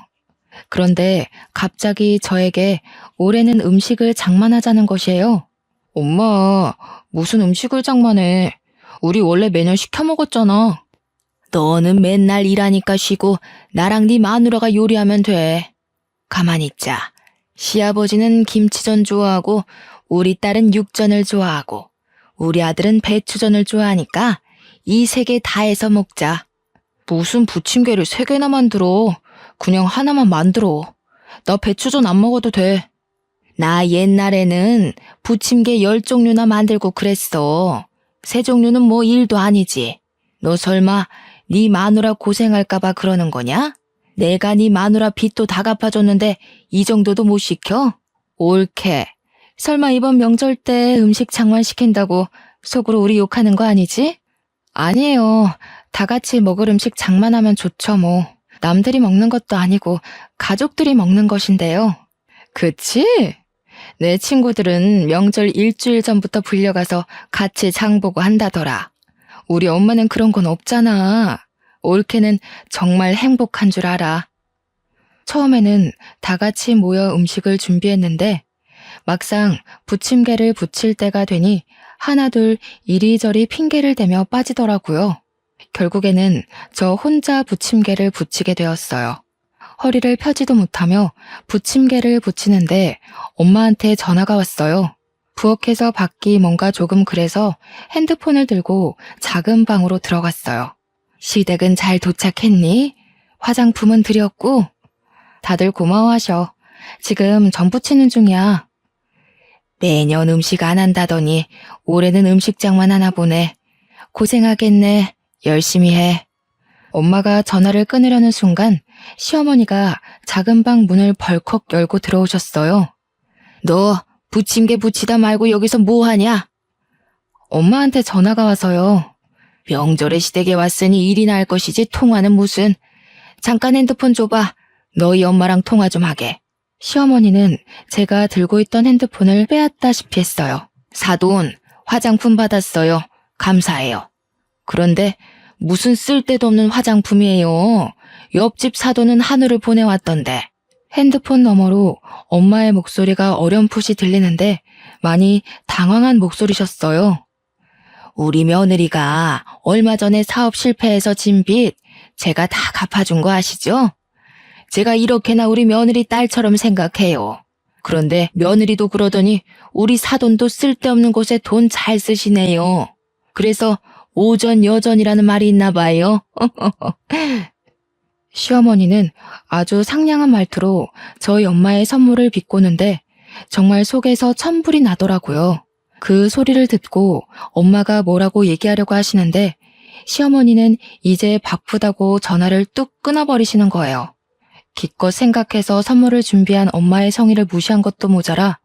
그런데 갑자기 저에게 올해는 음식을 장만하자는 것이에요. 엄마, 무슨 음식을 장만해? 우리 원래 매년 시켜 먹었잖아. 너는 맨날 일하니까 쉬고 나랑 네 마누라가 요리하면 돼. 가만히 있자. 시아버지는 김치전 좋아하고 우리 딸은 육전을 좋아하고 우리 아들은 배추전을 좋아하니까 이 3개 다 해서 먹자. 무슨 부침개를 3개나 만들어. 그냥 하나만 만들어. 나 배추전 안 먹어도 돼. 나 옛날에는 부침개 10종류나 만들고 그랬어. 3종류는 뭐 일도 아니지. 너 설마 네 마누라 고생할까봐 그러는 거냐? 내가 네 마누라 빚도 다 갚아줬는데 이 정도도 못 시켜? 옳게. 설마 이번 명절 때 음식 장만시킨다고 속으로 우리 욕하는 거 아니지? 아니에요. 다 같이 먹을 음식 장만하면 좋죠 뭐. 남들이 먹는 것도 아니고 가족들이 먹는 것인데요. 그치? 내 친구들은 명절 일주일 전부터 불려가서 같이 장 보고 한다더라. 우리 엄마는 그런 건 없잖아. 올케는 정말 행복한 줄 알아. 처음에는 다 같이 모여 음식을 준비했는데 막상 부침개를 부칠 때가 되니 하나둘 이리저리 핑계를 대며 빠지더라고요. 결국에는 저 혼자 부침개를 부치게 되었어요. 허리를 펴지도 못하며 부침개를 부치는데 엄마한테 전화가 왔어요. 부엌에서 밖이 뭔가 조금 그래서 핸드폰을 들고 작은 방으로 들어갔어요. 시댁은 잘 도착했니? 화장품은 드렸고? 다들 고마워하셔. 지금 전 부치는 중이야. 매년 음식 안 한다더니 올해는 음식장만 하나 보네. 고생하겠네. 열심히 해. 엄마가 전화를 끊으려는 순간 시어머니가 작은 방 문을 벌컥 열고 들어오셨어요. 너 부침개 부치다 말고 여기서 뭐 하냐? 엄마한테 전화가 와서요. 명절에 시댁에 왔으니 일이나 할 것이지 통화는 무슨. 잠깐 핸드폰 줘봐. 너희 엄마랑 통화 좀 하게. 시어머니는 제가 들고 있던 핸드폰을 빼앗다시피 했어요. 사돈, 화장품 받았어요. 감사해요. 그런데 무슨 쓸데도 없는 화장품이에요. 옆집 사돈은 한우를 보내왔던데. 핸드폰 너머로 엄마의 목소리가 어렴풋이 들리는데 많이 당황한 목소리셨어요. 우리 며느리가 얼마 전에 사업 실패해서 진 빚 제가 다 갚아준 거 아시죠? 제가 이렇게나 우리 며느리 딸처럼 생각해요. 그런데 며느리도 그러더니 우리 사돈도 쓸데없는 곳에 돈 잘 쓰시네요. 그래서 오전 여전이라는 말이 있나 봐요. 시어머니는 아주 상냥한 말투로 저희 엄마의 선물을 비꼬는데 정말 속에서 천불이 나더라고요. 그 소리를 듣고 엄마가 뭐라고 얘기하려고 하시는데 시어머니는 이제 바쁘다고 전화를 뚝 끊어버리시는 거예요. 기껏 생각해서 선물을 준비한 엄마의 성의를 무시한 것도 모자라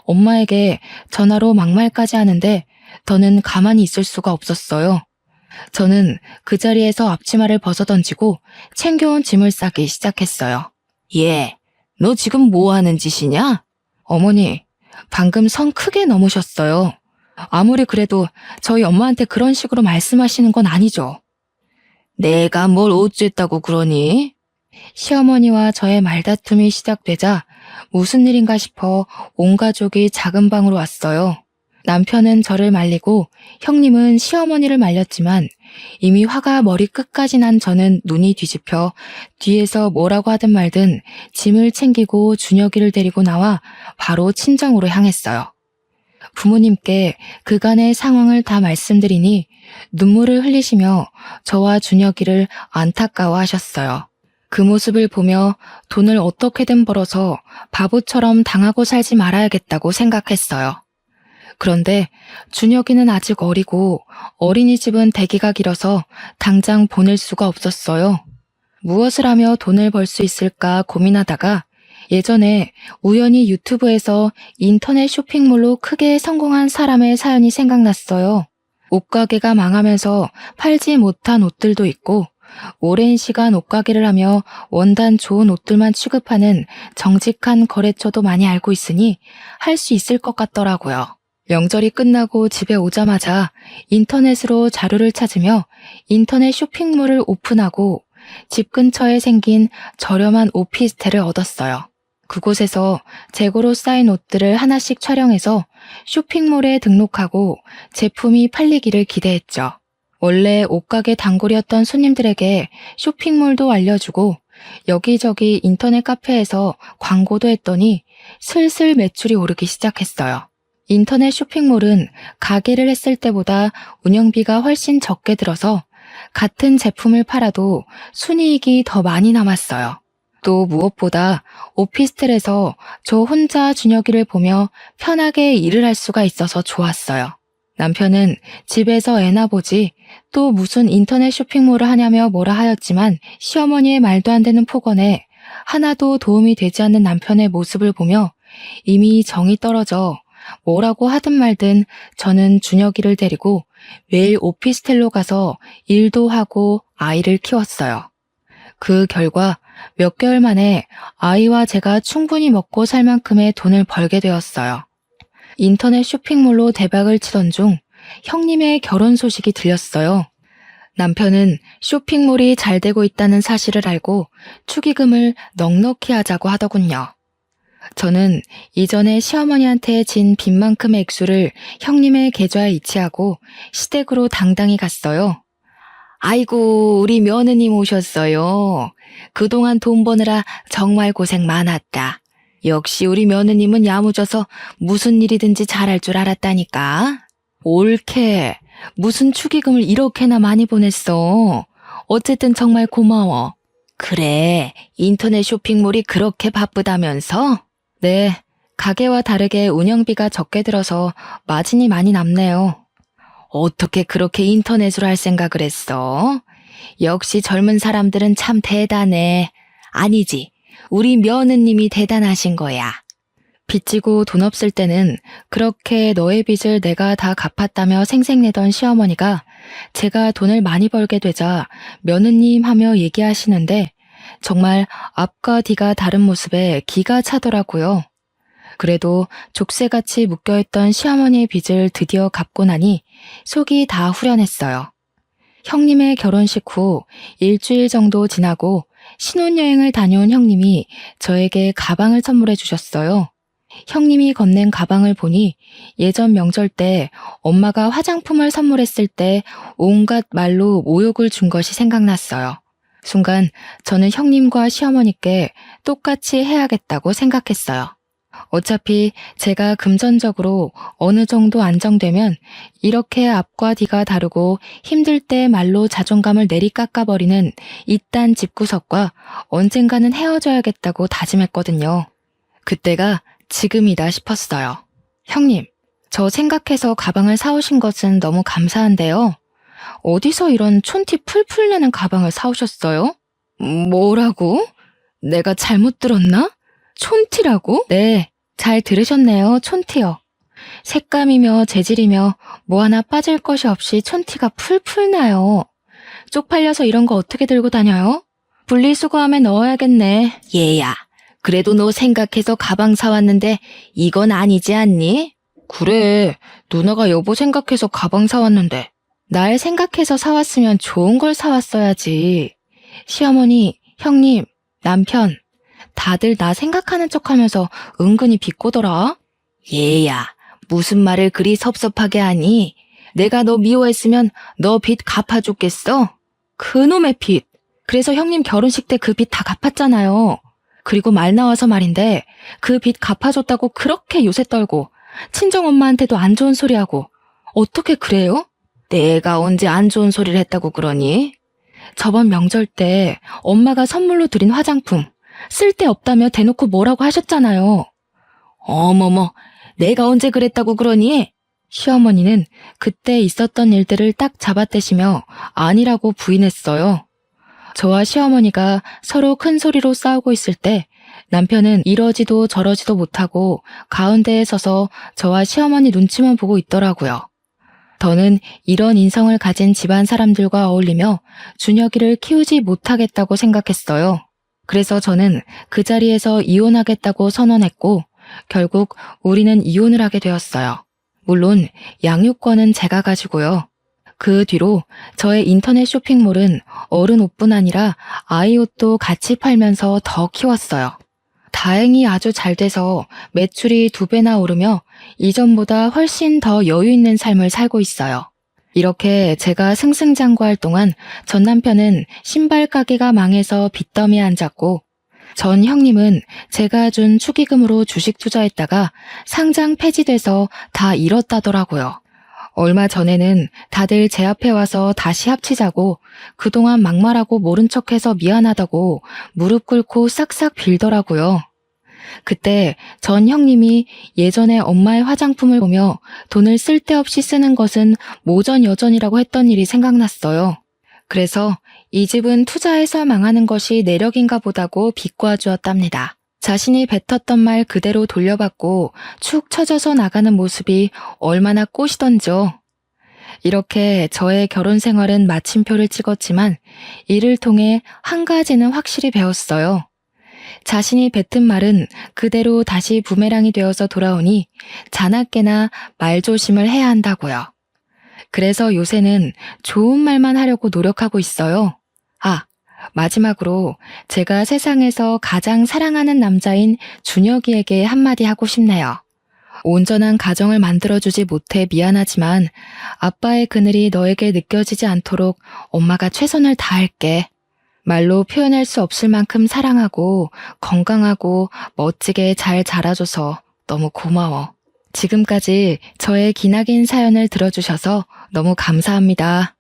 엄마에게 전화로 막말까지 하는데 더는 가만히 있을 수가 없었어요. 저는 그 자리에서 앞치마를 벗어던지고 챙겨온 짐을 싸기 시작했어요. 얘, 너 지금 뭐 하는 짓이냐? 어머니, 방금 선 크게 넘으셨어요. 아무리 그래도 저희 엄마한테 그런 식으로 말씀하시는 건 아니죠. 내가 뭘 어쨌다고 그러니? 시어머니와 저의 말다툼이 시작되자 무슨 일인가 싶어 온 가족이 작은 방으로 왔어요. 남편은 저를 말리고 형님은 시어머니를 말렸지만 이미 화가 머리 끝까지 난 저는 눈이 뒤집혀 뒤에서 뭐라고 하든 말든 짐을 챙기고 준혁이를 데리고 나와 바로 친정으로 향했어요. 부모님께 그간의 상황을 다 말씀드리니 눈물을 흘리시며 저와 준혁이를 안타까워하셨어요. 그 모습을 보며 돈을 어떻게든 벌어서 바보처럼 당하고 살지 말아야겠다고 생각했어요. 그런데 준혁이는 아직 어리고 어린이집은 대기가 길어서 당장 보낼 수가 없었어요. 무엇을 하며 돈을 벌 수 있을까 고민하다가 예전에 우연히 유튜브에서 인터넷 쇼핑몰로 크게 성공한 사람의 사연이 생각났어요. 옷가게가 망하면서 팔지 못한 옷들도 있고 오랜 시간 옷가게를 하며 원단 좋은 옷들만 취급하는 정직한 거래처도 많이 알고 있으니 할 수 있을 것 같더라고요. 명절이 끝나고 집에 오자마자 인터넷으로 자료를 찾으며 인터넷 쇼핑몰을 오픈하고 집 근처에 생긴 저렴한 오피스텔을 얻었어요. 그곳에서 재고로 쌓인 옷들을 하나씩 촬영해서 쇼핑몰에 등록하고 제품이 팔리기를 기대했죠. 원래 옷가게 단골이었던 손님들에게 쇼핑몰도 알려주고 여기저기 인터넷 카페에서 광고도 했더니 슬슬 매출이 오르기 시작했어요. 인터넷 쇼핑몰은 가게를 했을 때보다 운영비가 훨씬 적게 들어서 같은 제품을 팔아도 순이익이 더 많이 남았어요. 또 무엇보다 오피스텔에서 저 혼자 준혁이를 보며 편하게 일을 할 수가 있어서 좋았어요. 남편은 집에서 애나 보지 또 무슨 인터넷 쇼핑몰을 하냐며 뭐라 하였지만 시어머니의 말도 안 되는 폭언에 하나도 도움이 되지 않는 남편의 모습을 보며 이미 정이 떨어져 뭐라고 하든 말든 저는 준혁이를 데리고 매일 오피스텔로 가서 일도 하고 아이를 키웠어요. 그 결과 몇 개월 만에 아이와 제가 충분히 먹고 살 만큼의 돈을 벌게 되었어요. 인터넷 쇼핑몰로 대박을 치던 중 형님의 결혼 소식이 들렸어요. 남편은 쇼핑몰이 잘 되고 있다는 사실을 알고 축의금을 넉넉히 하자고 하더군요. 저는 이전에 시어머니한테 진 빚만큼의 액수를 형님의 계좌에 이체하고 시댁으로 당당히 갔어요. 아이고, 우리 며느님 오셨어요. 그동안 돈 버느라 정말 고생 많았다. 역시 우리 며느님은 야무져서 무슨 일이든지 잘할 줄 알았다니까. 옳게. 무슨 축의금을 이렇게나 많이 보냈어. 어쨌든 정말 고마워. 그래, 인터넷 쇼핑몰이 그렇게 바쁘다면서? 네, 가게와 다르게 운영비가 적게 들어서 마진이 많이 남네요. 어떻게 그렇게 인터넷으로 할 생각을 했어? 역시 젊은 사람들은 참 대단해. 아니지, 우리 며느님이 대단하신 거야. 빚지고 돈 없을 때는 그렇게 너의 빚을 내가 다 갚았다며 생색내던 시어머니가 제가 돈을 많이 벌게 되자 며느님 하며 얘기하시는데 정말 앞과 뒤가 다른 모습에 기가 차더라고요. 그래도 족쇄같이 묶여있던 시어머니의 빚을 드디어 갚고 나니 속이 다 후련했어요. 형님의 결혼식 후 일주일 정도 지나고 신혼여행을 다녀온 형님이 저에게 가방을 선물해 주셨어요. 형님이 건넨 가방을 보니 예전 명절 때 엄마가 화장품을 선물했을 때 온갖 말로 모욕을 준 것이 생각났어요. 순간 저는 형님과 시어머니께 똑같이 해야겠다고 생각했어요. 어차피 제가 금전적으로 어느 정도 안정되면 이렇게 앞과 뒤가 다르고 힘들 때 말로 자존감을 내리깎아버리는 이딴 집구석과 언젠가는 헤어져야겠다고 다짐했거든요. 그때가 지금이다 싶었어요. 형님, 저 생각해서 가방을 사오신 것은 너무 감사한데요. 어디서 이런 촌티 풀풀 내는 가방을 사오셨어요? 뭐라고? 내가 잘못 들었나? 촌티라고? 네, 잘 들으셨네요. 촌티요. 색감이며 재질이며 뭐 하나 빠질 것이 없이 촌티가 풀풀 나요. 쪽팔려서 이런 거 어떻게 들고 다녀요? 분리수거함에 넣어야겠네. 얘야, 그래도 너 생각해서 가방 사왔는데 이건 아니지 않니? 그래, 누나가 여보 생각해서 가방 사왔는데. 날 생각해서 사왔으면 좋은 걸 사왔어야지. 시어머니, 형님, 남편, 다들 나 생각하는 척하면서 은근히 비꼬더라. 얘야, 무슨 말을 그리 섭섭하게 하니? 내가 너 미워했으면 너 빚 갚아줬겠어? 그놈의 빚. 그래서 형님 결혼식 때 그 빚 다 갚았잖아요. 그리고 말 나와서 말인데 그 빚 갚아줬다고 그렇게 요새 떨고 친정엄마한테도 안 좋은 소리 하고 어떻게 그래요? 내가 언제 안 좋은 소리를 했다고 그러니? 저번 명절 때 엄마가 선물로 드린 화장품 쓸데없다며 대놓고 뭐라고 하셨잖아요. 어머머, 내가 언제 그랬다고 그러니? 시어머니는 그때 있었던 일들을 딱 잡아떼시며 아니라고 부인했어요. 저와 시어머니가 서로 큰 소리로 싸우고 있을 때 남편은 이러지도 저러지도 못하고 가운데에 서서 저와 시어머니 눈치만 보고 있더라고요. 더는 이런 인성을 가진 집안 사람들과 어울리며 준혁이를 키우지 못하겠다고 생각했어요. 그래서 저는 그 자리에서 이혼하겠다고 선언했고 결국 우리는 이혼을 하게 되었어요. 물론 양육권은 제가 가지고요. 그 뒤로 저의 인터넷 쇼핑몰은 어른 옷뿐 아니라 아이 옷도 같이 팔면서 더 키웠어요. 다행히 아주 잘 돼서 매출이 2배나 오르며 이전보다 훨씬 더 여유 있는 삶을 살고 있어요. 이렇게 제가 승승장구할 동안 전 남편은 신발 가게가 망해서 빚더미에 앉았고 전 형님은 제가 준 축의금으로 주식 투자했다가 상장 폐지돼서 다 잃었다더라고요. 얼마 전에는 다들 제 앞에 와서 다시 합치자고 그동안 막말하고 모른 척해서 미안하다고 무릎 꿇고 싹싹 빌더라고요. 그때 전 형님이 예전에 엄마의 화장품을 보며 돈을 쓸데없이 쓰는 것은 모전여전이라고 했던 일이 생각났어요. 그래서 이 집은 투자해서 망하는 것이 내력인가 보다고 비꼬아주었답니다. 자신이 뱉었던 말 그대로 돌려받고 축 처져서 나가는 모습이 얼마나 꼬시던지요. 이렇게 저의 결혼 생활은 마침표를 찍었지만 이를 통해 한 가지는 확실히 배웠어요. 자신이 뱉은 말은 그대로 다시 부메랑이 되어서 돌아오니 자나깨나 말조심을 해야 한다고요. 그래서 요새는 좋은 말만 하려고 노력하고 있어요. 아, 마지막으로 제가 세상에서 가장 사랑하는 남자인 준혁이에게 한마디 하고 싶네요. 온전한 가정을 만들어주지 못해 미안하지만 아빠의 그늘이 너에게 느껴지지 않도록 엄마가 최선을 다할게. 말로 표현할 수 없을 만큼 사랑하고 건강하고 멋지게 잘 자라줘서 너무 고마워. 지금까지 저의 기나긴 사연을 들어주셔서 너무 감사합니다.